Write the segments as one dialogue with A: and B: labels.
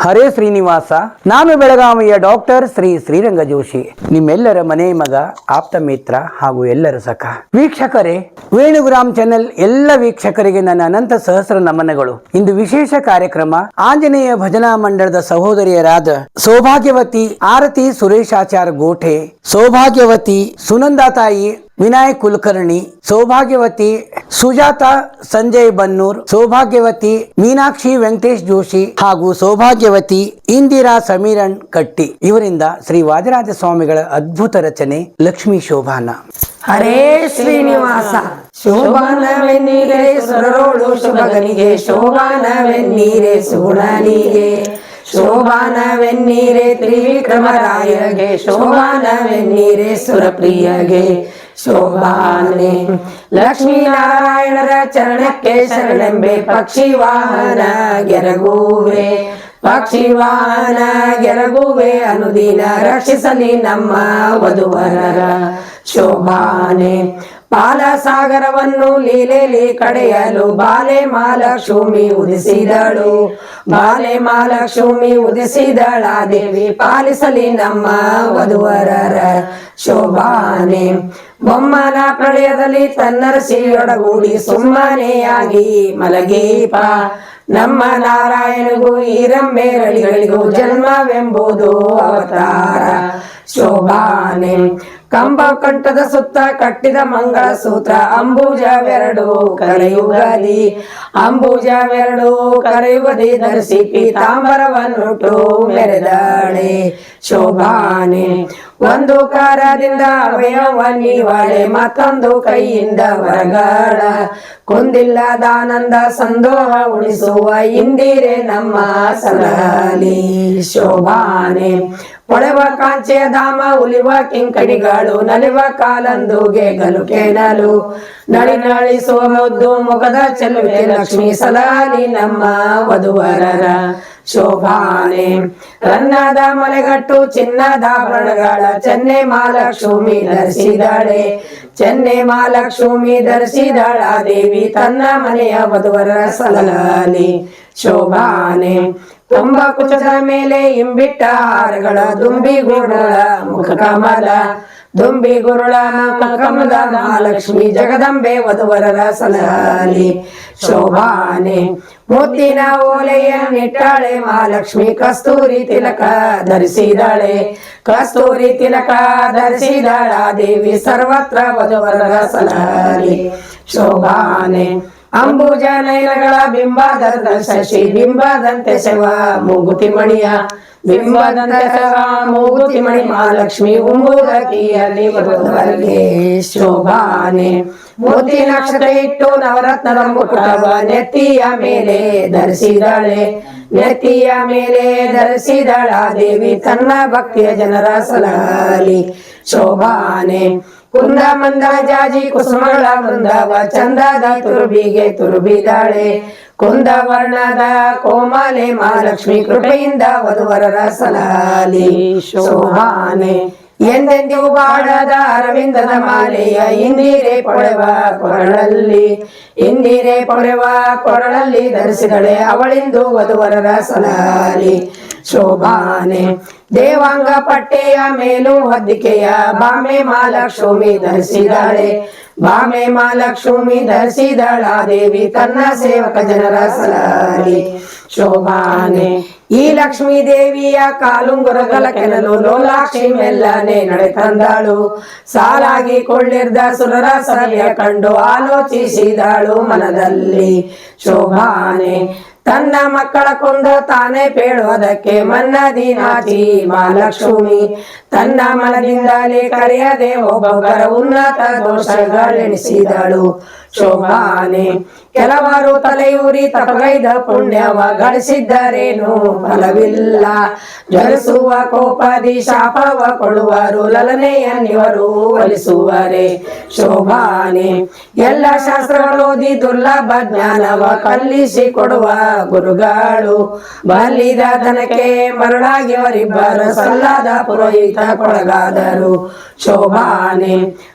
A: ಹರೇ ಶ್ರೀನಿವಾಸ. ನಾನು ಬೆಳಗಾವಿಯ ಡಾಕ್ಟರ್ ಶ್ರೀರಂಗ ಜೋಶಿ, ನಿಮ್ಮೆಲ್ಲರ ಮನೆ ಮಗ, ಆಪ್ತ ಮಿತ್ರ ಹಾಗೂ ಎಲ್ಲರ ಸಖ. ವೀಕ್ಷಕರೇ, ವೇಣುಗ್ರಾಮ್ ಚಾನೆಲ್ ಎಲ್ಲ ವೀಕ್ಷಕರಿಗೆ ನನ್ನ ಅನಂತ ಸಹಸ್ರ ನಮನಗಳು. ಇಂದು ವಿಶೇಷ ಕಾರ್ಯಕ್ರಮ. ಆಂಜನೇಯ ಭಜನಾ ಮಂಡಳದ ಸಹೋದರಿಯರಾದ ಸೌಭಾಗ್ಯವತಿ ಆರತಿ ಸುರೇಶಾಚಾರ್ ಗೋಠೆ, ಸೌಭಾಗ್ಯವತಿ ಸುನಂದಾತಾಯಿ ವಿನಾಯಕ್ ಕುಲಕರ್ಣಿ, ಸೌಭಾಗ್ಯವತಿ ಸುಜಾತಾ ಸಂಜಯ್ ಬನ್ನೂರ್, ಸೌಭಾಗ್ಯವತಿ ಮೀನಾಕ್ಷಿ ವೆಂಕಟೇಶ್ ಜೋಶಿ ಹಾಗೂ ಸೌಭಾಗ್ಯವತಿ ಇಂದಿರಾ ಸಮೀರನ್ ಕಟ್ಟಿ ಇವರಿಂದ ಶ್ರೀ ವಾದಿರಾಜ ಸ್ವಾಮಿಗಳ ಅದ್ಭುತ ರಚನೆ ಲಕ್ಷ್ಮೀ ಶೋಭಾನ.
B: ಹರೇ ಶ್ರೀನಿವಾಸ. ಶೋಭಾನವೆನ್ನೀರೆ ಸುರರೋಡು ಶುಭಗನಿಗೆ, ಶೋಭಾನವೆನ್ನೀರೆ ಸುಗುಣನಿಗೆ, ಶೋಭಾನವೆನ್ನೀರೆ ತ್ರಿವಿಕ್ರಮರಾಯಗೆ, ಶೋಭಾನವೆನ್ನೀರೆ ಸುರಪ್ರಿಯಗೆ. ಶೋಭಾನೆ ಲಕ್ಷ್ಮೀನಾರಾಯಣರ ಚರಣಕ್ಕೆ ಶರಣೆಂಬೆ, ಪಕ್ಷಿ ವಾಹನ ಗೆರಗುವೆ, ಪಕ್ಷಿ ವಾಹನ ಗೆರಗುವೆ, ಅನುದಿನ ರಕ್ಷಿಸಲಿ ನಮ್ಮ ವಧುವರರ. ಶೋಭಾನೆ ಪಾಲಸಾಗರವನ್ನು ಲೀಲೆಲಿ ಕಡೆಯಲು ಬಾಲೆ ಮಹಾಲಕ್ಷ್ಮಿ ಉದಿಸಿದಳು, ಬಾಲೆ ಮಹಾಲಕ್ಷ್ಮಿ ಉದಿಸಿದಳ ದೇವಿ, ಪಾಲಿಸಲಿ ನಮ್ಮ ವಧುವರರ. ಶೋಭಾನೆ ಬೊಮ್ಮನ ಪ್ರಳಯದಲ್ಲಿ ತನ್ನರಸಿಯೊಡಗೂಡಿ ಸುಮ್ಮನೆಯಾಗಿ ಮಲಗೀಪ, ನಮ್ಮ ನಾರಾಯಣಗೂ ಈರಮ್ಮೇರಳಿಗಳಿಗೂ ಜನ್ಮವೆಂಬುದು ಅವತಾರ. ಶೋಭಾನೆ ಕಂಬ ಕಂಠದ ಸುತ್ತ ಕಟ್ಟಿದ ಮಂಗಳ ಸೂತ್ರ, ಅಂಬುಜವೆರಡು ಕರೆಯುಗದಿ, ಅಂಬುಜವೆರಡು ಕರೆಯುಗದಿ ಧರಿಸಿ ಪೀತಾಂಬರವನ್ನುಟ್ಟು ಮೆರೆದಾಳೆ. ಶೋಭಾನೆ ಒಂದು ಕರದಿಂದ ಅವಯವನ್ನಿವಾಳೆ, ಮತ್ತೊಂದು ಕೈಯಿಂದ ವರಗಾಳ, ಕೊಂದಿಲ್ಲದಾನಂದ ಸಂದೋಹ ಉಳಿಸುವ ಇಂದಿರೆ ನಮ್ಮ ಸಲಹಲಿ. ಶೋಭಾನೆ ಹೊಳೆವ ಕಾಂಚೆಯ ಧಾಮ ಉಲಿವ ಕಿಂಕಣಿಗಳು, ನಲಿವ ಕಾಲಂದುಗೆ ಗಲುಕೆನಲು, ನಳಿ ನಳಿಸುವ ಮುದ್ದು ಮುಖದ ಚೆಲುವೆ ಲಕ್ಷ್ಮೀ ಸಲಹಲಿ ನಮ್ಮ ವಧುವರರ. ಶೋಭಾನೆ ರನ್ನದ ಮಲೆಗಟ್ಟು ಚಿನ್ನದ ಆಭರಣಗಳ, ಚೆನ್ನೆ ಮಹಾಲಕ್ಷ್ಮಿ ಧರಿಸಿದಳೆ, ಚೆನ್ನೆ ಮಹಾಲಕ್ಷ್ಮಿ ಧರಿಸಿದಳ ದೇವಿ, ತನ್ನ ಮನೆಯ ವಧುವರ ಸಲಹಲಿ. ಶೋಭಾನೆ ತುಂಬ ಕುಚದ ಮೇಲೆ ಇಂಬಿಟ್ಟ ಹಾರಗಳ, ದುಂಬಿ ಗುರುಳ ಮುಖ ಕಮಲ, ದುಂಬಿ ಗುರುಳ ಮುಖ ಕಮಲ, ಮಹಾಲಕ್ಷ್ಮಿ ಜಗದಂಬೆ ವಧುವರರ ಸಲಹಲಿ. ಶೋಭಾನೆ ಮುತ್ತಿನ ಓಲೆಯನ್ನಿಟ್ಟಾಳೆ ಮಹಾಲಕ್ಷ್ಮಿ, ಕಸ್ತೂರಿ ತಿಲಕ ಧರಿಸಿದಳೆ, ಕಸ್ತೂರಿ ತಿಲಕ ಧರಿಸಿದಳ ದೇವಿ, ಸರ್ವತ್ರ ವಧುವರರ ಸಲಹಲಿ. ಶೋಭಾನೆ ಅಂಬುಜ ನಯನಗಳ ಬಿಂಬಾದಂತ ಶಶಿ, ಬಿಂಬದಂತೆ ಶವ ಮೂಗುತಿ ಮಣಿಯ, ಬಿಂಬದಂತೆ ಶವ ಮೂಗುತಿ ಮಣಿ, ಮಹಾಲಕ್ಷ್ಮಿ ಉಂಬುದಕಿಯಲ್ಲಿ ವಧುವರರಿಗೆ. ಶೋಭಾನೆ ಮೋತಿ ನಕ್ಷತ್ರ ಇಟ್ಟು ನವರತ್ನದ ಮುಕುಟವ ನೆತ್ತಿಯ ಮೇಲೆ ಧರಿಸಿದಳೆ, ನೆತ್ತಿಯ ಮೇಲೆ ಧರಿಸಿದಳ ದೇವಿ, ತನ್ನ ಭಕ್ತಿಯ ಜನರ ಸಲಹಲಿ. ಶೋಭಾನೆ ಕುಂದ ಮಂದ ಜಾಜಿ ಕುಸುಮಗಳ ವೃಂದವ, ಚಂದದ ತುರುಬಿಗೆ ತುರುಬಿದಾಳೆ, ಕುಂದ ವರ್ಣದ ಕೋಮಲೆ ಮಹಾಲಕ್ಷ್ಮಿ, ಕೃಪೆಯಿಂದ ವಧುವರರ ಸಲಹಲಿ. ಶೋಭಾನೆ ಎಂದೆಂದಿಗೂ ಬಾಡದ ಅರವಿಂದದ ಮಾಲೆಯ, ಇಂದಿರೆ ಪೊಳೆವ ಕೊರಳಲ್ಲಿ, ಇಂದಿರೆ ಪೊಳೆವ ಕೊರಳಲ್ಲಿ ಧರಿಸಿದಳೆ, ಅವಳಿಂದು ವಧುವರರ ಸಲಹಲಿ. ಶೋಭಾನೆ ದೇವಾಂಗ ಪಟ್ಟೆಯ ಮೇಲೂ ಹೊದ್ದಿಕೆಯ, ಬಾಮೆ ಮಹಾಲಕ್ಷ್ಮಿ ಧರಿಸಿದಾಳೆ, ಬಾಮೆ ಮಹಾಲಕ್ಷ್ಮಿ ಧರಿಸಿದಳ ದೇವಿ, ತನ್ನ ಸೇವಕ ಜನರ ಸಲಹಲಿ. ಶೋಭಾನೆ ಈ ಲಕ್ಷ್ಮೀ ದೇವಿಯ ಕಾಲುಂಗುರಗಳ ಕೆನಲು, ಲೋಲಾಕ್ಷಿ ಮೆಲ್ಲನೆ ನಡೆ ತಂದಾಳು, ಸಾಲಾಗಿ ಕೊಳ್ಳಿರ್ದ ಸುರರ ಸಭೆಯ ಕಂಡು ಆಲೋಚಿಸಿದಳು ಮನದಲ್ಲಿ. ಶೋಭಾನೆ ತನ್ನ ಮಕ್ಕಳ ಕೊಂದು ತಾನೇ ಪೇಳುವುದಕ್ಕೆ ಮನ್ನದಿ ನಾಚಿ ಮಹಾಲಕ್ಷ್ಮಿ, ತನ್ನ ಮನದಿಂದಲೇ ಕರೆಯದೆ ಒಬ್ಬೊಬ್ಬರ ಉನ್ನತ ದೋಷಗಳೆಣಿಸಿದಳು. ಶೋಭಾನೆ ಕೆಲವರು ತಲೆಯೂರಿ ತಪಗೈದ ಪುಣ್ಯವ ಗಳಿಸಿದ್ದರೇನು ಫಲವಿಲ್ಲ, ಜ್ವಲಿಸುವ ಕೋಪದಿ ಶಾಪವ ಕೊಡುವರು, ಲಲನೆಯನ್ನಿವರು ಒಲಿಸುವರೆ. ಶೋಭಾನೆ ಎಲ್ಲ ಶಾಸ್ತ್ರಗಳೋದಿ ದುರ್ಲಭ ಜ್ಞಾನವ ಕಲಿಸಿ ಕೊಡುವ ಗುರುಗಳು, ಬಲ್ಲಿದ ದನಕ್ಕೆ ಮರಳಾಗಿಯವರಿಬ್ಬರು ಸಲ್ಲದ ಪುರೋಹಿತ ಕೊಳಗಾದರು. ಶೋಭಾನೆ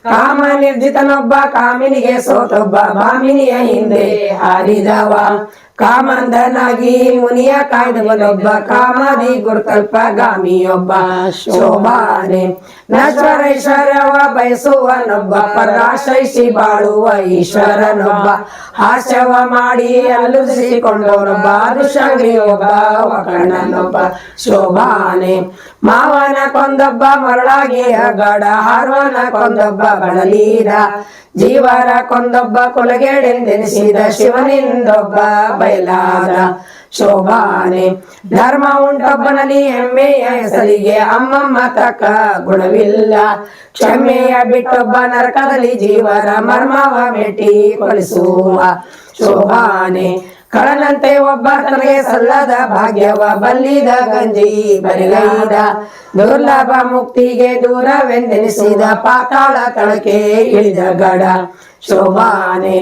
B: ಕಾಮ ನಿರ್ಜಿತನೊಬ್ಬ ಕಾಮಿನಿಗೆ ಸೋತೊಬ್ಬ, ಭಾಮಿನಿಯ ಹಿಂದೆ ಹಾರಿದವ, ಕಾಮಂದನಾಗಿ ಮುನಿಯ ಕಾಯ್ದವನೊಬ್ಬ ಕಾಮದಿ ಗುರುತಲ್ಪ ಗಾಮಿಯೊಬ್ಬ ಶೋಭಾನೆ ನಶ್ವರೈಶ್ವರ್ಯವ ಬಯಸುವನೊಬ್ಬ ಪರಾಶ್ರಯಿಸಿ ಬಾಳುವ ಈಶ್ವರನೊಬ್ಬ ಹಾಸ್ಯವ ಮಾಡಿ ಅಲ್ಲುಸಿಕೊಂಡವನೊಬ್ಬ ದುಶಂಗ್ರಿಯೊಬ್ಬ ಕಣ್ಣನೊಬ್ಬ ಶೋಭಾನೆ ಮಾವನ ಕೊಂದೊಬ್ಬ ಮರಳಾಗಿ ಅಗಡ ಹಾರ್ವನ ಕೊಂದೊಬ್ಬ ಬಳಲೀರ ಜೀವರ ಕೊಂದೊಬ್ಬ ಕೊಲಗೇಡೆಂದೆನಿಸಿದ ಶಿವನಿಂದೊಬ್ಬ ಬಯಲಾದ ಶೋಭಾನೆ ಧರ್ಮ ಉಂಟೊಬ್ಬನಲ್ಲಿ ಹೆಮ್ಮೆಯ ಹೆಸರಿಗೆ ಅಮ್ಮಮ್ಮ ತಕ್ಕ ಗುಣವಿಲ್ಲ ಕ್ಷಮೆಯ ಬಿಟ್ಟೊಬ್ಬ ನರಕದಲ್ಲಿ ಜೀವರ ಮರ್ಮವ ಮೆಟ್ಟಿ ಕೊಲಿಸುವ ಶೋಭಾನೆ ಕಳನಂತೆ ಒಬ್ಬ ತನಗೆ ಸಲ್ಲದ ಭಾಗ್ಯವ ಬಲ್ಲಿದ ಗಂಜಿ ಬರಿಗೈದ ದುರ್ಲಭ ಮುಕ್ತಿಗೆ ದೂರವೆಂದೆನಿಸಿದ ಪಾತಾಳ ತಳಕೆ ಇಳಿದ ಗಡ ಶೋಭಾನೆ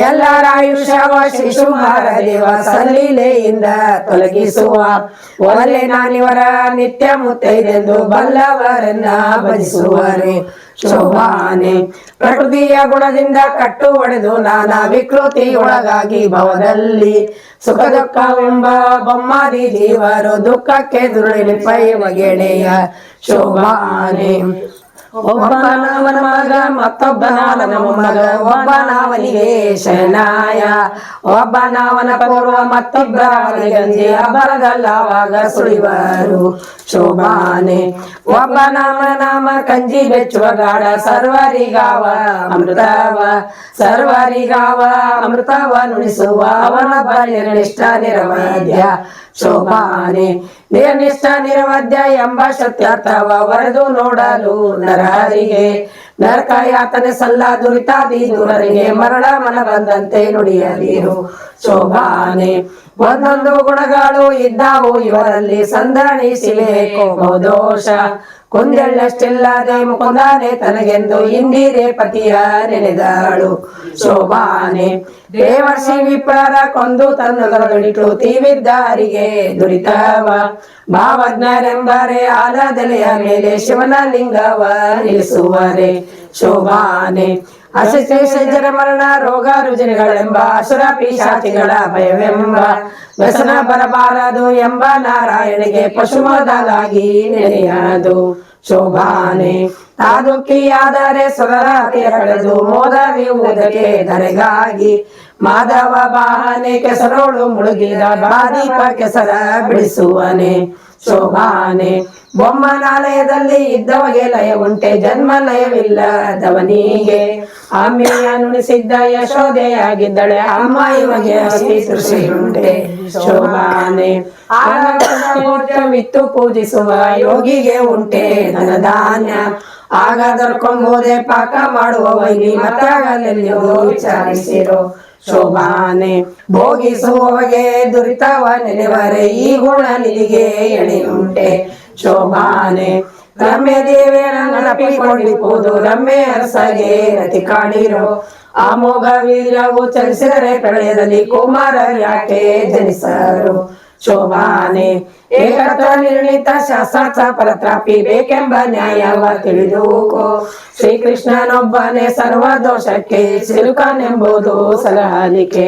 B: ಎಲ್ಲರ ಆಯುಷ್ಯವ ಶಿಶುಮಾರ ದೇವ ಸಲ್ಲಿಲೆಯಿಂದ ತೊಲಗಿಸುವ ಒಲೆ ನಾನಿವರ ನಿತ್ಯ ಮುತ್ತೈದೆಂದು ಬಲ್ಲವರನ್ನ ಭಜಿಸುವರೆ ಶೋಭಾನೆ ಪ್ರಕೃತಿಯ ಗುಣದಿಂದ ಕಟ್ಟು ಒಡೆದು ನಾನಾ ವಿಕೃತಿ ಒಳಗಾಗಿ ಭವದಲ್ಲಿ ಸುಖ ದುಃಖವೆಂಬ ಬೊಮ್ಮಾದಿ ಜೀವರು ದುಃಖಕ್ಕೆ ದುರುಳಿನ ಪೈವ ಗೆಳೆಯ ಶೋಭಾನೆ ಒಬ್ಬನವನ ಮಗ ಮತ್ತೊಬ್ಬನವನ ಮಗ ಒಬ್ಬನವನಿಗೆ ಶರಣಾಯ ಒಬ್ಬನವನ ಪೂರ್ವ ಮತ್ತೊಬ್ಬರವನಿಗೆ ಅಬರದಲ್ಲವಾಗ ಸುಳಿವರು ಶೋಭಾನೆ ಒಬ್ಬನವ ನಾಮ ಕಂಜಿ ಬೆಚ್ಚುವ ಗಾಢ ಸರ್ವರಿಗಾವ ಅಮೃತವ ನುಡಿಸುವ ಅವನೊಬ್ಬ ನಿರ್ನಿಷ್ಠ ನಿರವಧ್ಯ ಶೋಭಾನೆ ನಿರ್ನಿಷ್ಠ ನಿರವಧ್ಯ ಎಂಬ ಸತ್ಯಾರ್ಥವ ವರೆದು ನೋಡಲು ನರರಿಗೆ ನರಕ ಯಾತನೆ ಸಲ್ಲ ದುರಿತಾದಿ ದೂರರಿಗೆ ಮರಳ ಮನ ಬಂದಂತೆ ನುಡಿಯದಿರು ಶೋಭಾನೆ ಒಂದೊಂದು ಗುಣಗಳು ಇದ್ದಾವು ಇವರಲ್ಲಿ ಸಂದಣಿಸಿವೆ ದೋಷ ಕುಂದೆಳ್ಳಷ್ಟಿಲ್ಲದೆ ಮುಕುಂದಾನೆ ತನಗೆಂದು ಇಂದಿರೆ ಪತಿಯ ನೆನೆದಾಳು ಶೋಭಾನೆ ದೇವರ್ಷಿ ವಿಪ್ರರ ಕೊಂದು ತನ್ನದೊಳಗಿಟ್ಟು ತೀವಿದ್ದಾರಿಗೆ ದುರಿತವ ಭಾವಜ್ಞರೆಂಬರೆ ಆಲದೆಲೆಯ ಮೇಲೆ ಶಿವನ ಲಿಂಗವ ನಿಲ್ಲಿಸುವರೆ ಶೋಭಾನೆ ಅಶೇಷ ಮರಣ ರೋಗ ರುಜಿನಗಳೆಂಬ ಅಸುರ ಪಿಶಾಚಿಗಳ ಭಯವೆಂಬ ವ್ಯಸನ ಬರಬಾರದು ಎಂಬ ನಾರಾಯಣಿಗೆ ಪಶುಮದಾಗಿ ನೆನೆಯದು ಶೋಭಾನೆ ತಾದುಕಿಯಾದರೆ ಸುರರ ಕಳೆದು ಮೋದವಿಯುವುದಕ್ಕೆ ಧರೆಗಾಗಿ ಮಾಧವ ವಾಹನೆ ಕೆಸರೋಳು ಮುಳುಗಿದ ಬಾದೀಪ ಕೆಸರ ಬಿಡಿಸುವನೆ ಶೋಭಾನೆ ಬೊಮ್ಮನಾಲಯದಲ್ಲಿ ಇದ್ದವಗೆ ಲಯ ಉಂಟೆ ಜನ್ಮ ಲಯವಿಲ್ಲದವನಿಗೆ ಅಮ್ಮೆಯ ನುಡಿಸಿದ್ದ ಯಶೋದೆಯಾಗಿದ್ದಳೆ ಅಮ್ಮ ಇವಗೆ ಹಸಿ ತೃಷಿ ಉಂಟೆ ಶೋಭಾನೆ ವಿತ್ತು ಪೂಜಿಸುವ ಯೋಗಿಗೆ ಉಂಟೆ ಧನಧಾನ್ಯ ಆಗ ದೊರ್ಕೊಂಬೋದೆ ಪಾಕ ಮಾಡುವ ವೈನಿ ಮತ್ತಾಗಲೆಲ್ಲಿಯೋ ವಿಚಾರಿಸಿರೋ ಶೋಭಾನೆ ಭೋಗಿಸುವವಗೆ ದುರಿತವ ನೆನೆವರೆ ಈ ಗುಣ ನಿಧಿಗೆ ಎಣೆಯುಂಟೆ ಶೋಭಾನೆ ರಮ್ಯ ದೇವೇರನ್ನಪ್ಪಿಕೊಂಡಿರುವುದು ರಮ್ಯ ಅರಸಗೆ ರತಿ ಕಾಣಿರೋ ಅಮೋಘ ವೀರವು ಚಲಿಸಿದರೆ ಪ್ರಳಯದಲ್ಲಿ ಕುಮಾರ ಯಾಕೆ ಜನಿಸರು ಶೋಭಾನೆ ಏಕತ್ವ ನಿರ್ಣಿತ ಶಾಸ್ತ್ರ ಪರತ್ರಾಪಿ ಬೇಕೆಂಬ ನ್ಯಾಯವ ತಿಳಿದುಕೋ ಶ್ರೀಕೃಷ್ಣನೊಬ್ಬನೇ ಸರ್ವ ದೋಷಕ್ಕೆ ಸಿಲುಕನೆಂಬುದು ಸಲಹಲಿಕೆ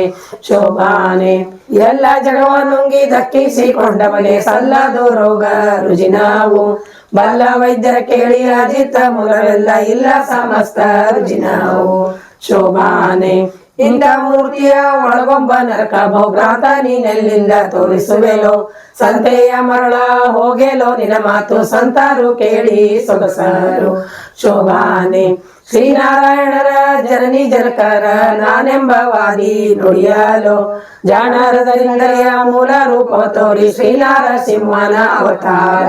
B: ಶೋಭಾನೆ ಎಲ್ಲ ಜಗವ ನುಂಗಿ ದಕ್ಕಿಸಿಕೊಂಡವನೇ ಸಲ್ಲದು ರೋಗ ರುಜಿನವು ಬಲ್ಲ ವೈದ್ಯರ ಕೇಳಿ ಅಜಿತ ಮೂಲವೆಲ್ಲ ಇಲ್ಲ ಸಮಸ್ತ ರುಜಿನವು ಶೋಭಾನೆ ಇಂದ ಮೂರ್ತಿಯ ಒಳಗೊಬ್ಬ ನರಕ ಬಹುಭ್ರಾಂತ ನೀನೆಲ್ಲಿಂದ ತೋರಿಸುವೆಲೋ ಸಂತೆಯ ಮರಳ ಹೋಗೆಲೋ ನಿನ ಮಾತು ಸಂತರು ಕೇಳಿ ಸೊಗಸರು ಶೋಭಾನೆ ಶ್ರೀನಾರಾಯಣರ ಜನನಿ ಜನಕರ ನಾನೆಂಬ ವಾದಿ ನುಡಿಯಲು ಜಾಣರದರಿಂದಲೇ ಮೂಲ ರೂಪ ತೋರಿ ಶ್ರೀನಾರಸಿಂಹನ ಅವತಾರ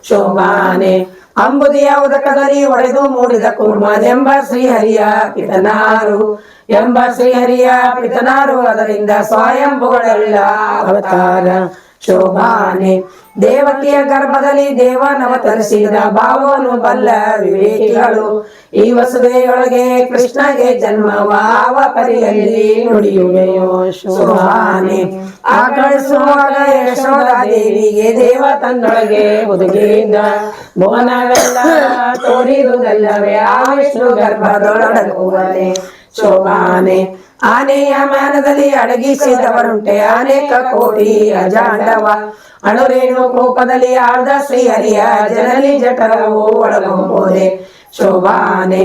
B: ಶೋಭಾನೆ ಅಂಬುದಿಯ ಉದಕದಲ್ಲಿ ಒಡೆದು ಮೂಡಿದ ಕೂರ್ಮನೆಂಬ ಶ್ರೀಹರಿಯ ಪಿತನಾರು ಅದರಿಂದ ಸ್ವಯಂಭುಗಳೆಲ್ಲ ಅವತಾರ ಶೋಭಾನೆ ದೇವಕಿಯ ಗರ್ಭದಲ್ಲಿ ದೇವನವತರಿಸಿದ ಭಾವನು ಬಲ್ಲ ವಿವೇಕಿಗಳು ಈ ವಸುದೆಯೊಳಗೆ ಕೃಷ್ಣಗೆ ಜನ್ಮವಾವ ಪರಿಯಲ್ಲಿ ನುಡಿಯುವೆಯೋ ಶೋಭಾನೆ ಆಕಳಿಸುವಾಗ ಯಶೋಧಾದೇವಿಗೆ ದೇವ ತನ್ನೊಳಗೆ ಒದಗಿದ ಭುವನವೆಲ್ಲ ತೋರಿದುದಲ್ಲವೇ ಆ ವಿಷ್ಣು ಗರ್ಭದೊಳಗುವನೆ ಶೋಭಾನೆ ಆನೆಯ ಮ್ಯಾನದಲ್ಲಿ ಅಡಗಿಸಿದವರುಂಟೆ ಅನೇಕ ಕೋಟಿ ಅಜಾಂಡವ ಅಣುರೇಣು ಕೋಪದಲ್ಲಿ ಆಳ್ದ ಶ್ರೀಹರಿಯ ಜನನಿ ಜಠರವು ಒಳಗೊಂಬೋದೆ ಶೋಭಾನೆ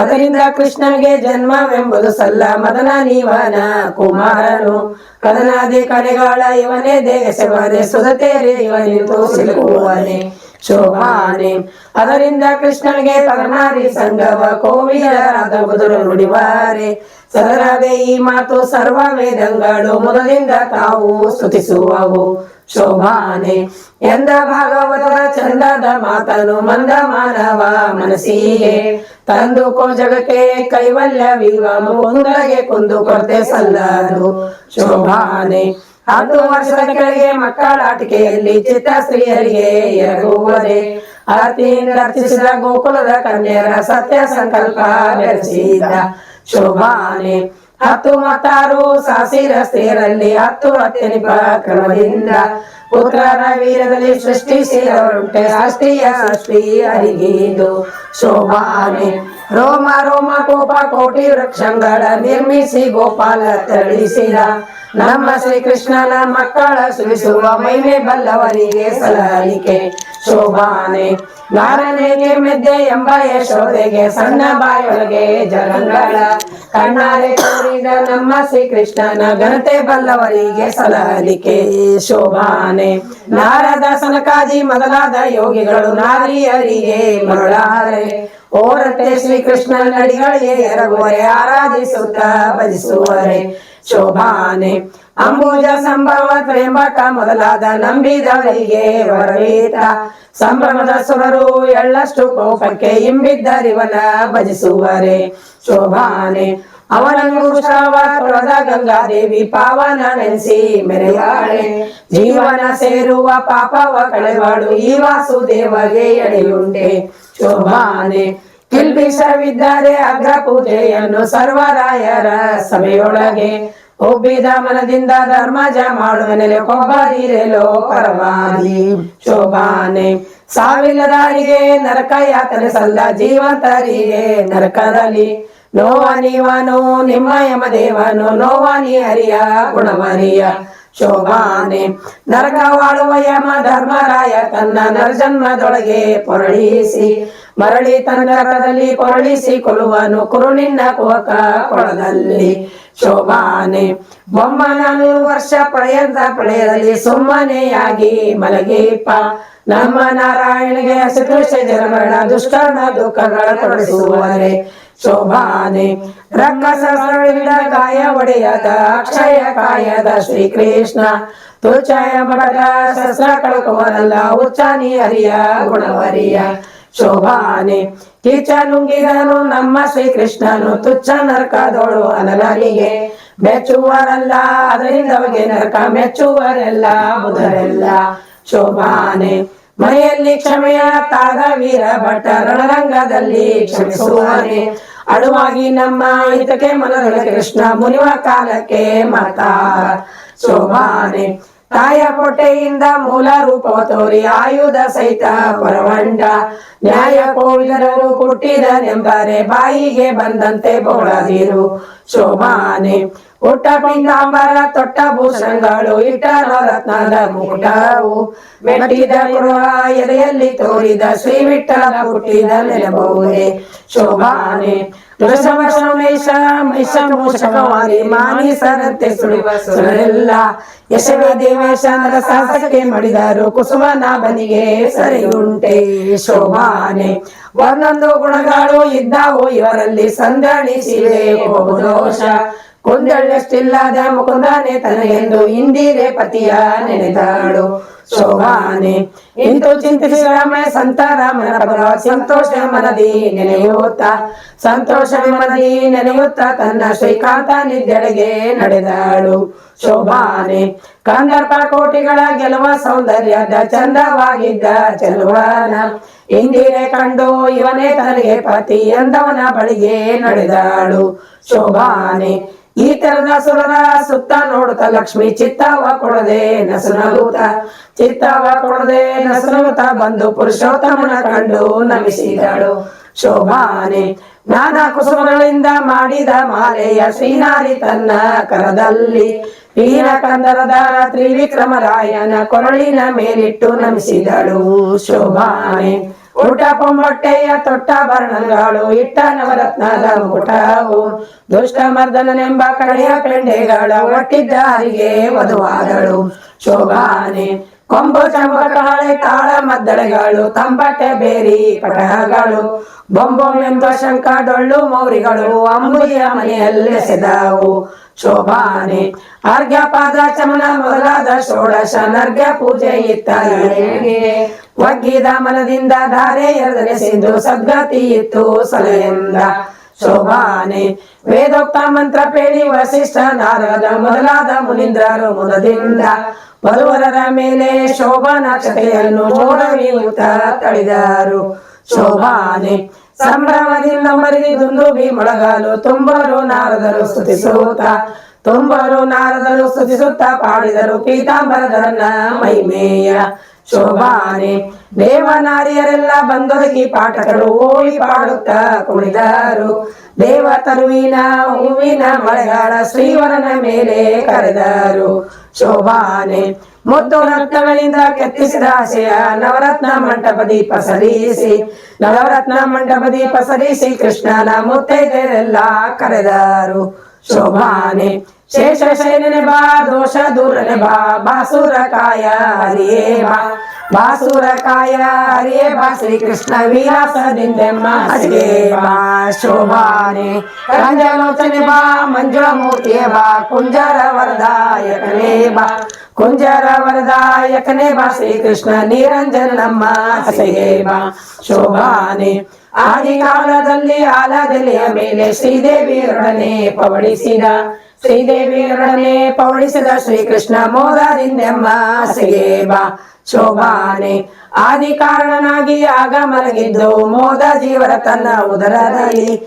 B: ಅದರಿಂದ ಕೃಷ್ಣನಿಗೆ ಜನ್ಮವೆಂಬುದು ಸಲ್ಲ ಮದನ ನೀವನ ಕುಮಾರನು ಕದನಾದಿ ಕಡೆಗಾಳ ಇವನೇ ದೇಶವನೆ ಸುಧತೇರೆ ಇವನಿಂದು ಸಿಲುಕುವನೆ ಶೋಭಾನೆ ಅದರಿಂದ ಕೃಷ್ಣನಿಗೆ ಪರನಾರಿ ಸಂಗವ ಕೋವಿದರಾದ ಬದುರು ನುಡಿವಾರೆ ಸದರಾದೆ ಈ ಮಾತು ಸರ್ವ ವೇದಗಳು ಮೊದಲಿಂದ ತಾವು ಸ್ತುತಿಸುವವು ಶೋಭಾನೆ ಎಂದ ಭಾಗವತದ ಚಂದದ ಮಾತನು ಮಂದ ಮಾನವ ಮನಸ್ಸಿಗೆ ತಂದು ಕೋ ಜಗಕ್ಕೆ ಕೈವಲ್ಯವಿವ ಮುಕುಂದಗೆ ಕುಂದು ಕೊರತೆ ಸಲ್ಲದು ಶೋಭಾನೆ 10 ವರ್ಷದ ಕೆಳಗೆ ಮಕ್ಕಳ ಆಟಿಕೆಯಲ್ಲಿ ಚಿತ್ತ ಸ್ತ್ರೀಯರಿಗೆ ಎರಗುವುದೇ ಆರತಿಯಿಂದ ಅರ್ಚಿಸಿದ ಗೋಕುಲದ ಕನ್ಯರ ಸತ್ಯ ಸಂಕಲ್ಪ ಬೆಳೆಸಿದ ಶೋಭಾನೆ 10 ಮತ್ತಾರು ಸಾಸಿರ ಸ್ತ್ರೀಯರಲ್ಲಿ 10 ಅತ್ಯನಿಪ ಕ್ರಮದಿಂದ ಪುತ್ರರ ವೀರದಲ್ಲಿ ಸೃಷ್ಟಿಸಿದವರುಂಟೆ ಶಾಸ್ತ್ರೀಯ ಸೃಷ್ಟಿ ಅರಿಗಿದು ಶೋಭಾನೆ ರೋಮ ರೋಮ ಕೋಪ ಕೋಟಿ ವೃಕ್ಷಗಳ ನಿರ್ಮಿಸಿ ಗೋಪಾಲ ತಳಿಸಿದ ನಮ್ಮ ಶ್ರೀಕೃಷ್ಣನ ಮಕ್ಕಳ ಸುರಿಸುವ ಮೈಮೆ ಬಲ್ಲವರಿಗೆ ಸಲಹಲಿಕೆ ಶೋಭಾನೆ ನಾರನೆಗೆ ಮೆದ್ದೆ ಎಂಬ ಯಶೋದೆಗೆ ಸಣ್ಣ ಬಾಯೊಳಗೆ ಜಗಂಗಳ ಕಣ್ಣಾರೆ ತೋರಿದ ನಮ್ಮ ಶ್ರೀಕೃಷ್ಣನ ಘನತೆ ಬಲ್ಲವರಿಗೆ ಸಲಹಲಿಕೆ ಶೋಭಾನೆ ನಾರದ ಸನಕಾದಿ ಮೊದಲಾದ ಯೋಗಿಗಳು ನಾರಿಯರಿಗೆ ಮರುಳಾರೆ ಓರತೆ ಶ್ರೀಕೃಷ್ಣನ ನಡಿಗಳಿಗೆ ಎರಗುವರೆ ಆರಾಧಿಸುತ್ತ ಭಜಿಸುವರೆ ಶೋಭಾನೆ ಅಂಬುಜ ಸಂಭವ ತ್ರ್ಯಂಬಕ ಮೊದಲಾದ ನಂಬಿದವರಿಗೆ ವರವೇತ ಸಂಭ್ರಮದ ಸುರರು ಎಳ್ಳಷ್ಟು ಕೋಪಕ್ಕೆ ಇಂಬಿದ್ದರಿವನ ಭಜಿಸುವರೆ ಶೋಭಾನೆ ಅವನಂಗು ಶ್ರಾವ ತೊಳೆದ ಗಂಗಾದೇವಿ ಪಾವನ ನೆನೆಸಿ ಮೆರೆಯಾಳೆ ಜೀವನ ಸೇರುವ ಪಾಪವ ಕಳೆವಾಡು ಈ ವಾಸುದೇವಗೆ ಎಡೆಯುಂಟೆ ಶೋಭಾನೆ ಕಿಲ್ಬಿಷವಿದ್ದಾರೆ ಅಗ್ರ ಪೂಜೆಯನ್ನು ಸರ್ವರಾಯರ ಸಭೆಯೊಳಗೆ ಒಬ್ಬಿದ ಮನದಿಂದ ಧರ್ಮಜ ಮಾಡುವ ನೆಲೆ ಕೊಬ್ಬರಿರೆಲೋ ಪರವಾದಿ ಶೋಭಾನೆ ಸಾವಿಲ್ಲದಾರಿಗೆ ನರಕ ಯಾತನೆ ಸಲ್ಲ ಜೀವಂತರಿಗೆ ನರಕದಲ್ಲಿ ನೋವನಿವನು ನಿಮ್ಮ ಯಮದೇವನು ನೋವನಿ ಹರಿಯ ಗುಣವರಿಯ ಶೋಭಾನೆ ನರಕವಾಳುವ ಯಮ ಧರ್ಮರಾಯ ತನ್ನ ನರಜನ್ಮದೊಳಗೆ ಪೊರಳಿಸಿ ಮರಳಿ ತನ್ನರದಲ್ಲಿ ಪೊರಳಿಸಿ ಕೊಲ್ಲುವನು ಕುರುನಿನ್ನ ಕುವಕ ಕೊಳದಲ್ಲಿ ಶೋಭಾನೆ ಬೊಮ್ಮನ 100 ವರ್ಷ ಪಳೆಯದಲ್ಲಿ ಸುಮ್ಮನೆಯಾಗಿ ಮಲಗೀಪ ನಮ್ಮ ನಾರಾಯಣಿಗೆ ಅಸಕೃಷ ಜನಮರಣ ದುಷ್ಕರ್ಮ ದುಃಖಗಳ ಕೊಡಿಸುವರೆ ಶೋಭಾನೆ ರಕ್ಕಸಗಳಿಂದ ಗಾಯ ಒಡೆಯದ ಅಕ್ಷಯ ಕಾಯದ ಶ್ರೀಕೃಷ್ಣ ತುಚ್ಛಯ ಮರದ ಶಸ್ತ್ರ ಕಳಕುವನಲ್ಲ ಉಚ್ಚಾನಿ ಹರಿಯ ಗುಣವರಿಯ ಶೋಭಾನೆ ಕೀಚ ನುಂಗಿದನು ನಮ್ಮ ಶ್ರೀಕೃಷ್ಣನು ತುಚ್ಛ ನರಕದೋಳು ಅನಲನಿಗೆ ಮೆಚ್ಚುವರಲ್ಲ ಅದರಿಂದವಗೆ ನರಕ ಮೆಚ್ಚುವರೆಲ್ಲ ಬುಧರೆಲ್ಲ ಶೋಭಾನೆ ಮನೆಯಲ್ಲಿ ಕ್ಷಮೆಯ ತಾದ ವೀರ ಭಟ್ಟ ರಣರಂಗದಲ್ಲಿ ಕ್ಷಮಿಸುವನೆ ಅಡುವಾಗಿ ನಮ್ಮ ಹಿತಕ್ಕೆ ಮನದೊಳ ಕೃಷ್ಣ ಮುನಿವ ಕಾಲಕ್ಕೆ ಮಾತಾ ಶೋಭಾನೆ ತಾಯ ಪೊಟ್ಟೆಯಿಂದ ಮೂಲ ರೂಪವ ತೋರಿ ಆಯುಧ ಸಹಿತ ಪರವಂಡ ನ್ಯಾಯ ಕೋವಿದರು ಹುಟ್ಟಿದನೆಂಬರೆ ಬಾಯಿಗೆ ಬಂದಂತೆ ಬೋಳದಿರು ಶೋಭಾನೆ ಹುಟ್ಟ ಪಿಂಗಾಂಬರ ತೊಟ್ಟ ಭೂಷಣಗಳು ಇಟ್ಟ ರತ್ನದ ಮುಕುಟವು ಮೆಟ್ಟಿದ ಗುರುವ ಎದೆಯಲ್ಲಿ ತೋರಿದ ಶ್ರೀ ವಿಠಲ ಹುಟ್ಟಿದ ನೆನಬಹುದೇ ಶೋಭಾನೆ ಮೂಷಕವಾರಿ ಮಾನಿಸರಂತೆ ಸುಳಿವ ಸುರರೆಲ್ಲ ಯಶವೇ ದೇವೇಶ ನರ ಸಾಹಸಕ್ಕೆ ಮಡಿದರು ಕುಸುಮನಾಭನಿಗೆ ಸರಿಯುಂಟೆ ಶೋಭಾನೆ ಒಂದೊಂದು ಗುಣಗಳು ಇದ್ದಾವು ಇವರಲ್ಲಿ ಸಂದಣಿಸಿವೆ ಬಹುದೋಷ ಕುಂದಳ್ಳೆಷ್ಟಿಲ್ಲದ ಮುಕುಂದನೆ ತನಗೆಂದು ಇಂದಿರೆ ಪತಿಯ ನೆನೆದಾಳು ಶೋಭಾನೆ ಇಂತು ಚಿಂತಿಸಿರಮ ಸಂತರಾಮನ ಪದ ಸಂತೋಷ ಮನದಿ ನೆನೆಯುತ್ತ ಸಂತೋಷ ಮನದಿ ನೆನೆಯುತ್ತ ತನ್ನ ಶ್ರೀಕಾಂತ ನಿದ್ದೆಡೆಗೆ ನಡೆದಾಳು ಶೋಭಾನೆ ಕಂದರ್ಪ ಕೋಟಿಗಳ ಗೆಲುವ ಸೌಂದರ್ಯದ ಚಂದವಾಗಿದ್ದ ಚೆಲುವನ ಇಂದಿರೆ ಕಂಡು ಇವನೇ ತನಗೆ ಪತಿ ಎಂದವನ ಬಳಿಗೆ ನಡೆದಾಳು ಶೋಭಾನೆ ಈ ತರದ ಸುರರ ಸುತ್ತ ನೋಡುತ್ತ ಲಕ್ಷ್ಮಿ ಚಿತ್ತವ ಕೊಡದೆ ನಸುನಗುತ್ತ ಚಿತ್ತವ ಕೊಡದೆ ನಸುನಗುತ್ತ ಬಂದು ಪುರುಷೋತ್ತಮನ ಕಂಡು ನಮಿಸಿದಳು ಶೋಭಾನೆ ನಾನಾ ಕುಸುಮಗಳಿಂದ ಮಾಡಿದ ಮಾಲೆಯ ಶ್ರೀನಾರಿ ತನ್ನ ಕರದಲ್ಲಿ ವೀರ ಕಂದರದ ತ್ರಿವಿಕ್ರಮರಾಯನ ಕೊರಳಿನ ಮೇಲಿಟ್ಟು ನಮಿಸಿದಳು ಶೋಭಾನೆ ಊಟ ಪೊಂಬೊಟ್ಟೆಯ ತೊಟ್ಟಾಭರಣಗಳು ಇಟ್ಟ ನವರತ್ನದ ಮುಕುಟವು ದುಷ್ಟ ಮರ್ದನನೆಂಬ ಕಡೆಯ ಪೆಂಡೆಗಳ ಒಟ್ಟಿದ್ದಾರಿಗೆ ವಧುವಾದಳು ಶೋಭಾನೆ ಕೊಂಬು ಚಂಬಕ ಹಳೆ ತಾಳ ಮದ್ದಳೆಗಳು ತಂಬಟೆ ಬೇರಿ ಪಟಗಳು ಬೊಂಬೊಂಬೆಂಬ ಶಂಕ ಡೊಳ್ಳು ಮೌರಿಗಳು ಅಂಬುದಿಯ ಮನೆಯಲ್ಲೆಸೆದವು ಶೋಭಾನೆ ಅರ್ಘ್ಯ ಪಾದ ಚಮನ ಮೊದಲಾದ ಷೋಡಶ ನರ್ಘ್ಯ ಪೂಜೆ ಇತ್ತ ಒಗ್ಗಿದ ಮನದಿಂದ ಧಾರೆ ಎರದನೆ ಸಿಂಧು ಸದ್ಗತಿ ಇತ್ತು ಸಲಹೆಯಿಂದ ಶೋಭಾನೆ ವೇದೋಕ್ತ ಮಂತ್ರ ಪೇಳಿ ವಸಿಷ್ಠ ನಾರದ ಮೊದಲಾದ ಮುನೀಂದ್ರರು ಮುದದಿಂದ ವಧುವರರ ಮೇಲೆ ಶೋಭಾನಾಕ್ಷತೆಯನ್ನು ಚೋಡವಿಯುತ ತಳಿದರು ಶೋಭಾನೆ ಸಂಭ್ರಮದಿಂದ ಮರಿದಿ ದುಂದುಬಿ ಮೊಳಗಲು ತುಂಬರು ನಾರದರು ಸ್ತುತಿಸುತ್ತ ಪಾಡಿದರು ಪೀತಾಂಬರಧರನ ಮೈಮೇಯ ಶೋಭಾನೆ ದೇವನಾರಿಯರೆಲ್ಲ ಬಂದೊದಗಿ ಪಾಠಗಳು ಓವಿ ಪಾಡುತ್ತ ಕುಣಿದರು ದೇವ ತರುವಿನ ಹೂವಿನ ಮಳೆಗಾಳ ಶ್ರೀವರನ ಮೇಲೆ ಕರೆದರು ಶೋಭಾನೆ ಮುತ್ತು ರತ್ನಗಳಿಂದ ಕೆತ್ತಿಸಿದ ಆಶಯ ನವರತ್ನ ಮಂಟಪ ದೀಪ ಸರಿಸಿ ಕೃಷ್ಣನ ಮುತ್ತೈದೆರೆಲ್ಲ ಕರೆದರು ಶೋಭಾನೆ ಶೇಷ ಶೈಲನೆ ಬಾ ದೋಷ ದೂರನೆ ಬಾ ಬಾಸುರಕಾಯ ಹರಿಯೇ ಬಾ ಶ್ರೀಕೃಷ್ಣ ವಿಲಾಸದಿಂದೆಮ್ಮ ಹರಿಯೇ ಬಾ ಶೋಭಾನೆ ರಂಜಲೋಚನೆ ಬಾ ಮಂಜುಳ ಮೂರ್ತಿಯೇ ಬಾ ಕುಂಜರ ವರದಾಯಕನೇ ಬಾ ಶ್ರೀಕೃಷ್ಣ ನಿರಂಜನ ನಮ್ಮ ಹಸೆಯೇ ಬಾ ಶೋಭಾನೆ ಆದಿ ಕಾಲದಲ್ಲಿ ಆಲದೆಲೆಯ ಮೇಲೆ ಶ್ರೀದೇವಿಯರೊಡನೆ ಪವಡಿಸಿದ ಶ್ರೀಕೃಷ್ಣ ಮೋದದಿಂದೆಮ್ಮ ಹಸೆಯೇ ಬಾ ಶೋಭಾನೆ ಆದಿ ಕಾರಣನಾಗಿ ಆಗ ಮಲಗಿದ್ದು ಮೋದ ಜೀವರ ತನ್ನ ಉದರದಲ್ಲಿ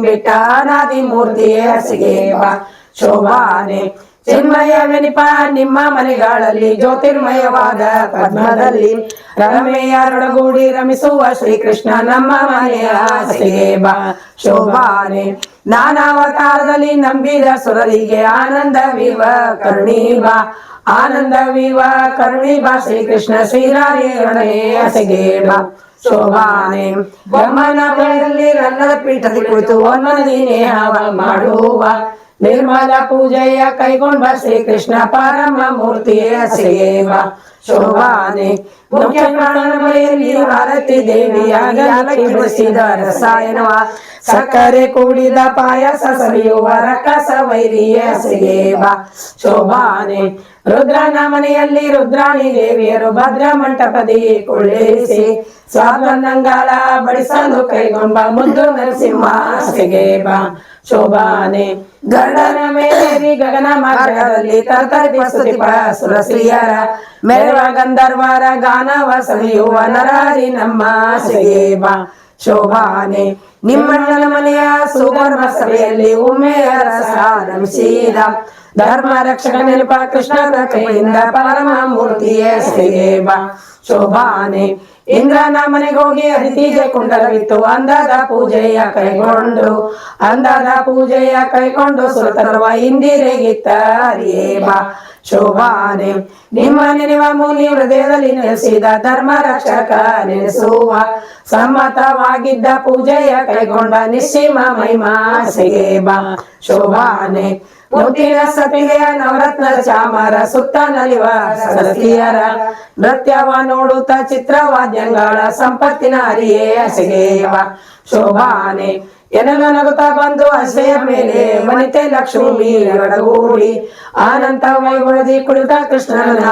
B: ಬಿಟ್ಟ ಅನಾದಿ ಮೂರ್ತಿಯೇ ಹಸಿಗೆ ಬಾ ಶೋಭಾನೆ ಚಿನ್ಮಯವೆನಿಪ ನಿಮ್ಮ ಮನೆಗಳಲ್ಲಿ ಜ್ಯೋತಿರ್ಮಯವಾದ ಪದ್ಮದಲ್ಲಿ ರಮೆಯರೊಡಗೂಡಿ ರಮಿಸುವ ಶ್ರೀಕೃಷ್ಣ ನಮ್ಮ ಮನೆಯ ಹಸಿಗೆ ಬಾ ಶೋಭಾನೆ ನಾನಾವತಾರದಲ್ಲಿ ನಂಬಿದ ಸುರರಿಗೆ ಆನಂದವಿವ ಕರುಣಿ ಬಾ ಶ್ರೀಕೃಷ್ಣ ಶ್ರೀರಾರಿಯೊಡನೆ ಹಸಿಗೆ ಬಾ ಶೋಭಾನೆ ಬ್ರಹ್ಮನ ಬಳಿಯಲ್ಲಿ ರನ್ನದ ಪೀಠದಲ್ಲಿ ಕುಳಿತು ಒಮ್ಮನದಿ ನೇಹವ ಮಾಡುವ ನಿರ್ಮಲ ಪೂಜೆಯ ಕೈಗೊಂಡ ಶ್ರೀಕೃಷ್ಣ ಪರಮ ಮೂರ್ತಿಯೇ ಹಸಿಗೆ ಬಾ ಶೋಭಾನೆ ಮುಖ್ಯ ಪ್ರಾಣನ ಬಳಿಯಲ್ಲಿ ಭಾರತಿ ದೇವಿಯಾಗಿ ಬಿಡಿಸಿದ ರಸಾಯನವ ಸಕ್ಕರೆ ಕೂಡಿದ ಪಾಯಸ ಸವಿಯುವ ರಕಸ ವೈರಿಯೇ ಹಸಿಗೆ ಬಾ ಶೋಭಾನೆ ರುದ್ರನ ಮನೆಯಲ್ಲಿ ರುದ್ರಾಣಿ ದೇವಿಯರು ಭದ್ರ ಮಂಟಪದಿ ಕುಳ್ಳಿರಿಸಿ ಸ್ವಾತಂತ್ರ್ಯಂಗಾಲ ಬಡಿಸಲು ಕೈಗೊಂಡ ಮುದ್ದು ನರಸಿಂಹ ಹಸಿಗೆ ಬಾ ಶೋಭಾನೆ ಗರುಡನ ಮೇಲೇರಿ ಗಗನ ಮಾರ್ಗದಲ್ಲಿ ತರ್ತರಿಸುವ ಸುರಶ್ರೀಯರ ಮೆರವ ಗಂಧರ್ವರ ಗಾನವ ಸವಿಯುವ ನರಹರಿ ನಮ್ಮ ಹಸಿಗೆ ಬಾ ಶೋಭಾನೆ ನಿಮ್ಮಣ್ಣನ ಮನೆಯ ಸುಧರ್ಮ ಸಭೆಯಲ್ಲಿ ಉಮ್ಮೆಯ ರಸ ನಮಿಸಿದ ಧರ್ಮ ರಕ್ಷಕ ನೆನಪ ಕೃಷ್ಣನ ಕೈಯಿಂದ ಪರಮ ಮೂರ್ತಿಯೇ ಹಸಿಗೆ ಬಾ ಶೋಭಾನೆ ಇಂದ್ರನ ಮನೆಗೆ ಹೋಗಿ ಅದಿತಿಗೆ ಕುಂಡಲವಿತ್ತು ಅಂದದ ಪೂಜೆಯ ಕೈಕೊಂಡು ಸುರತರುವ ಇಂದಿರೆಗಿತ್ತ ಹರಿಯೇ ಬಾ ಶೋಭಾನೆ ನಿಮ್ಮ ನೆನೆವ ಮೂಲಿ ಹೃದಯದಲ್ಲಿ ನೆಲೆಸಿದ ಧರ್ಮ ರಕ್ಷಕ ನೆನೆಸುವ ಸಮ್ಮತವಾಗಿದ್ದ ಪೂಜೆಯ ಕೈಗೊಂಡ ನಿಶ್ಚಿಮ ಮಹಿಮಾ ಹಸಿಗೆ ಬಾ ಶೋಭಾನೆ ಮುತ್ತಿನ ಸತಿಗೆಯ ನವರತ್ನ ಚಾಮರ ಸುತ್ತ ನಲಿವ ಸರಸಿಯರ ನೃತ್ಯವ ನೋಡುತ್ತ ಚಿತ್ರವಾದ್ಯಂಗಳ ಸಂಪತ್ತಿನ ಹರಿಯೇ ಹಸಿಗೆ ಬಾ ಶೋಭಾನೆ ಎನಲು ನಗುತ್ತಾ ಬಂದು ಹಸೆಯ ಮೇಲೆ ವನಿತೆ ಲಕ್ಷ್ಮಿ ಒಡಗೂಡಿ ಅನಂತ ವೈಭವದಿ ಕುಳಿತ ಕೃಷ್ಣನ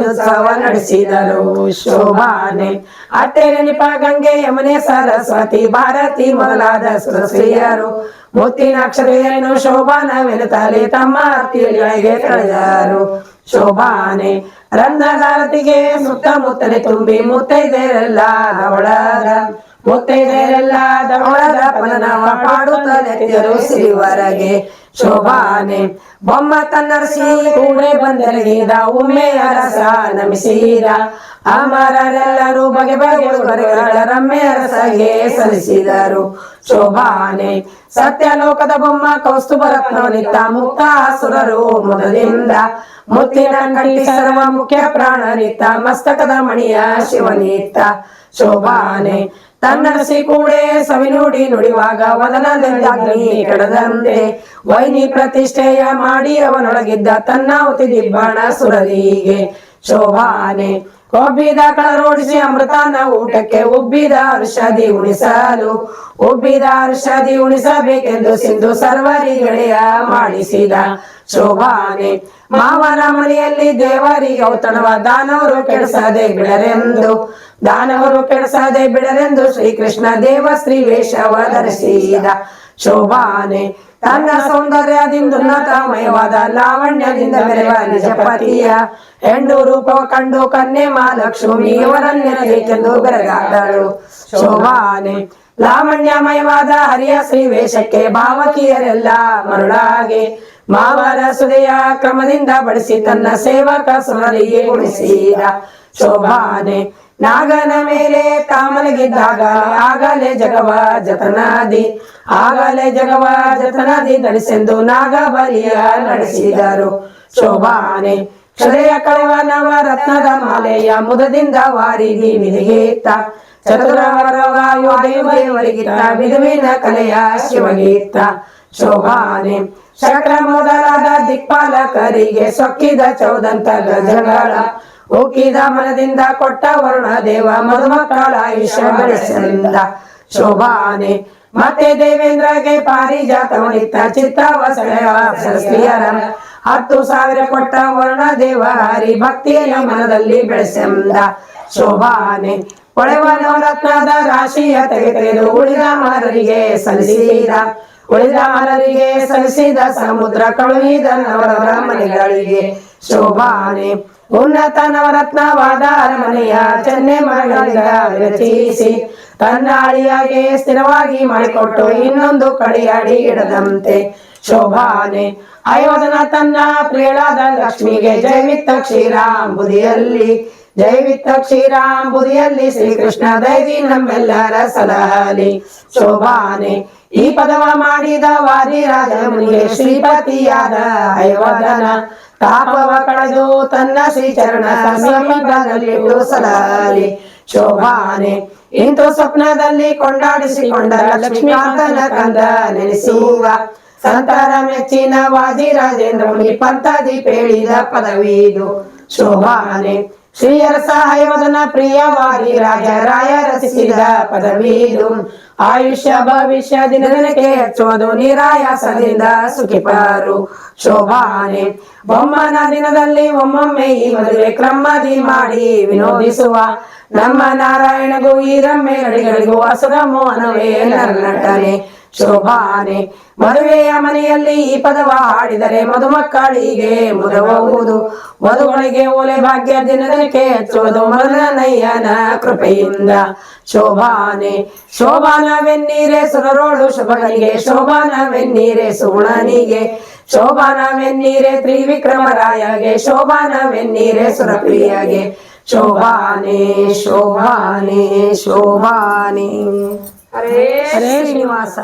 B: ಉತ್ಸವ ನಡೆಸಿದರು ಶೋಭಾನೆ ಅಟ್ಟೆ ನೆನಪ ಗಂಗೆ ಯಮನೆ ಸರಸ್ವತಿ ಭಾರತಿ ಮೊದಲಾದ ಸುರಶ್ರೀಯರು ಮುತ್ತಿನ ಅಕ್ಷತೆಯನ್ನು ಶೋಭಾನವೆನುತ್ತಲೇ ತಮ್ಮ ಅತ್ತಿಗಳಿಗೆ ಕಳೆದರು ಶೋಭಾನೆ ರಂಧಗಾರತಿಗೆ ಸುತ್ತಮುತ್ತಲೆ ತುಂಬಿ ಮುತ್ತೈದೆರೆಲ್ಲ ಧವಳದ ಪನನವ ಪಾಡುತ್ತಲೆತ್ತಿದರು ಸಿರಿವರೆಗೆ ಶೋಭಾನೆ ಬೊಮ್ಮ ತನ್ನರಸಿ ಕೂಡೆ ಬಂದೆರಗಿದ ಉಮ್ಮೆಯ ರಸ ನಮಿಸಿದ ಅಮರರೆಲ್ಲರೂ ಬಗೆ ಬಗೆ ಉಡುಗೊರೆಗಳ ರಮ್ಯ ರಸಗೆ ಸಲ್ಲಿಸಿದರು. ಶೋಭಾನೆ ಸತ್ಯಲೋಕದ ಬೊಮ್ಮ ಕೌಸ್ತುಭ ರತ್ನವನಿತ್ತ ಮುಕ್ತ ಸುರರು ಮುದದಿಂದ ಮುತ್ತಿನ ಕಟ್ಟಿ ಸರ್ವ ಮುಖ್ಯ ಪ್ರಾಣನಿತ್ತ ಮಸ್ತಕದ ಮಣಿಯ ಶಿವನಿತ್ತ. ಶೋಭಾನೆ ತನ್ನರಸಿ ಕೂಡೆ ಸವಿನುಡಿ ನುಡಿವಾಗ ವದನದಲ್ಲಿ ಕೆಡದಂತೆ ವೈನಿ ಪ್ರತಿಷ್ಠೆಯ ಮಾಡಿ ಅವನೊಳಗಿದ್ದ ತನ್ನ ಉತಿ ದಿಬ್ಬಾಣ ಸುರರಿಗೆ. ಶೋಭಾನೆ ಕೊಬ್ಬಿದ ಕಳರೋಡಿಸಿ ಅಮೃತಾನ ಊಟಕ್ಕೆ ಉಬ್ಬಿದ ಔಷಧಿ ಉಣಿಸಲು ಉಬ್ಬಿದ ಔಷಧಿ ಉಣಿಸಬೇಕೆಂದು ಸಿಂಧು ಸರ್ವರಿ ಗೆಳೆಯ ಮಾಡಿಸಿದ. ಶೋಭಾನೆ ಮಾವನ ಮನೆಯಲ್ಲಿ ದೇವರಿಗೆ ಔತಣವ ದಾನವರು ಕೆಡಿಸದೆ ಬಿಡರೆಂದು ದಾನವರು ಕೆಡಿಸದೆ ಬಿಡರೆಂದು ಶ್ರೀಕೃಷ್ಣ ದೇವ ಸ್ತ್ರೀ ವೇಷವ ಧರಿಸಿದ. ಶೋಭಾನೆ ತನ್ನ ಸೌಂದರ್ಯದಿಂದ ಉನ್ನತಮಯವಾದ ಲಾವಣ್ಯದಿಂದ ಬೆರೆವ ನಿಜಪತಿಯ ಹೆಣ್ಣು ರೂಪವ ಕಂಡು ಕನ್ಯೆ ಮಹಾಲಕ್ಷ್ಮಿ ಇವರನ್ನೆಂದು ಬೆರಗಾದಳು. ಶೋಭಾನೆ ಲಾವಣ್ಯಮಯವಾದ ಹರಿಯ ಶ್ರೀ ವೇಷಕ್ಕೆ ಭಾವಕಿಯರೆಲ್ಲ ಮರುಳಾಗೆ ಮಾವರ ಸುದೆಯ ಕ್ರಮದಿಂದ ಬಡಿಸಿ ತನ್ನ ಸೇವಕ ಸುರರಿಗೆ ಉಳಿಸಿದ. ಶೋಭಾನೆ ನಾಗನ ಮೇಲೆ ತಾಮಲಗಿದ್ದಾಗ ಆಗಲೇ ಜಗವ ಜತನಾದಿ ಆಗಲೇ ಜಗವ ಜತನಾದಿ ಧರಿಸೆಂದು ನಾಗಬಲಿಯ ನಡೆಸಿದರು. ಶೋಭಾನೆ ಕ್ಷರೆಯ ಕಳೆವ ನವರತ್ನದ ಮಾಲೆಯ ಮುದದಿಂದ ವಾರಿಗೆ ವಿಧಿಗೀತ ಚತುರವರವಾಯು ದೇವರಿಗಿತ್ತ ವಿಧುವಿನ ಕಲೆಯ ಶಿವಗೀತ. ಶೋಭಾನೆ ಶಕ್ರ ಮೊದಲಾದ ದಿಕ್ಪಾಲಕರಿಗೆ ಸೊಕ್ಕಿದ ಚೌದಂತ ಗಜಗಳ ಉಕ್ಕಿದ ಮನದಿಂದ ಕೊಟ್ಟ ವರುಣ ದೇವ ಮಧುಮಕ್ಕಳ ಆಯುಷ್ಯ ಗಳಿಸಿದ. ಶೋಭಾನೆ ಮತ್ತೆ ದೇವೇಂದ್ರಗೆ ಪಾರಿಜಾತವನಿತ್ತ ಚಿತ್ತವಸ್ತ್ರೀಯರ 10,000 ಕೊಟ್ಟ ವರುಣ ದೇವ ಹರಿ ಭಕ್ತಿಯ ಮನದಲ್ಲಿ ಬೆಳೆಸೆಂದ. ಶೋಭಾನೆ ಹೊಳೆವ ನವರತ್ನದ ರಾಶಿಯ ತೆಗೆದು ಉಳಿದ ಮರರಿಗೆ ಸಲ್ಲಿಸಿದ ಉಳಿದ ಮರರಿಗೆ ಸಲ್ಲಿಸಿದ ಸಮುದ್ರ ಕಳುಹಿದ ನವರ ಮನೆಗಳಿಗೆ. ಶೋಭಾನೆ ಉನ್ನತ ನವರತ್ನವಾದ ಅರಮನೆಯ ಚೆನ್ನೆ ಮರಗಳಿಂದ ರಚಿಸಿ ತನ್ನ ಅಳಿಯಾಗೆ ಸ್ಥಿರವಾಗಿ ಮಾಡಿಕೊಟ್ಟು ಇನ್ನೊಂದು ಕಡಿಯಾಡಿ ಇಡದಂತೆ. ಶೋಭಾನೆ ಅಯೋಧನ ತನ್ನ ಪ್ರಿಯಳಾದ ಲಕ್ಷ್ಮಿಗೆ ಜೈವಿತ್ತ ಕ್ಷೀರಾಂಬುದಿಯಲ್ಲಿ ಶ್ರೀಕೃಷ್ಣ ದೈವಿ ನಮ್ಮೆಲ್ಲರ ಸಲಹಲಿ. ಶೋಭಾನೆ ಈ ಪದವ ಮಾಡಿದ ವಾರಿ ರಾಜ ಮುನಿಗೆ ಶ್ರೀಪತಿಯಾದ ಅಯೋಧನ ತಾಪವ ಕಳೆದು ತನ್ನ ಶ್ರೀಚರಣ ಸಮೀಪದಲ್ಲಿಟ್ಟು ಸಲಹಲಿ. ಶೋಭಾನೆ ಇಂತು ಸ್ವಪ್ನದಲ್ಲಿ ಕೊಂಡಾಡಿಸಿಕೊಂಡ ಲಕ್ಷ್ಮೀಕಾಂತನ ಕಂದ ನೆನೆಸುವ ಸಂತರ ಮೆಚ್ಚಿನ ವಾದಿರಾಜೇಂದ್ರ ಮುನಿ ಪಂಥದಿ ಪೇಳಿದ ಪದವಿದು. ಶೋಭಾನೆ ಶ್ರೀಯರಸ ಅಯೋಧನ ಪ್ರಿಯವಾದಿ ರಾಜರಾಯ ರಚಿಸಿದ ಪದವಿದು. ಆಯುಷ್ಯ ಭವಿಷ್ಯ ದಿನದಿನಕ್ಕೆ ಹೆಚ್ಚುವುದು ನಿರಾಯಾಸದಿಂದ ಸುಖಿಪಾರು. ಶೋಭಾನೆ ಬೊಮ್ಮನ ದಿನದಲ್ಲಿ ಒಮ್ಮೊಮ್ಮೆ ಈ ಮದುವೆ ಕ್ರಮದಿ ಮಾಡಿ ವಿನೋದಿಸುವ ನಮ್ಮ ನಾರಾಯಣಗೂ ಈ ರಮ್ಯ ನಡಿಗಳಿಗೂ ಅಸುರ ಮೋಹನವೇ ನಟನೆ. ಶೋಭಾನೆ ಮದುವೆಯ ಮನೆಯಲ್ಲಿ ಈ ಪದವ ಹಾಡಿದರೆ ಮಧುಮಕ್ಕಳಿಗೆ ಮುದಬಹುದು ವಧುಗಳಿಗೆ ಓಲೆ ಭಾಗ್ಯ ದಿನದಿನಕ್ಕೆ ಹೆಚ್ಚುವುದು ಮೊದಲನಯ್ಯನ ಕೃಪೆಯಿಂದ. ಶೋಭಾನೆ ಶೋಭಾನವೆನ್ನೀರೆ ಸುರರೋಳು ಶುಭಗಳಿಗೆ ಶೋಭಾನವೆನ್ನೀರೆ ಸುಗುಣನಿಗೆ ಶೋಭಾನವೆನ್ನೀರೆ ತ್ರಿವಿಕ್ರಮರಾಯಗೆ ಶೋಭಾನವೆನ್ನೀರೆ ಸುರಪ್ರಿಯಗೆ. ಶೋಭಾನೆ ಶೋಭಾನೆ ಶೋಭಾನೆ. ಹರೇ ಶ್ರೀನಿವಾಸ.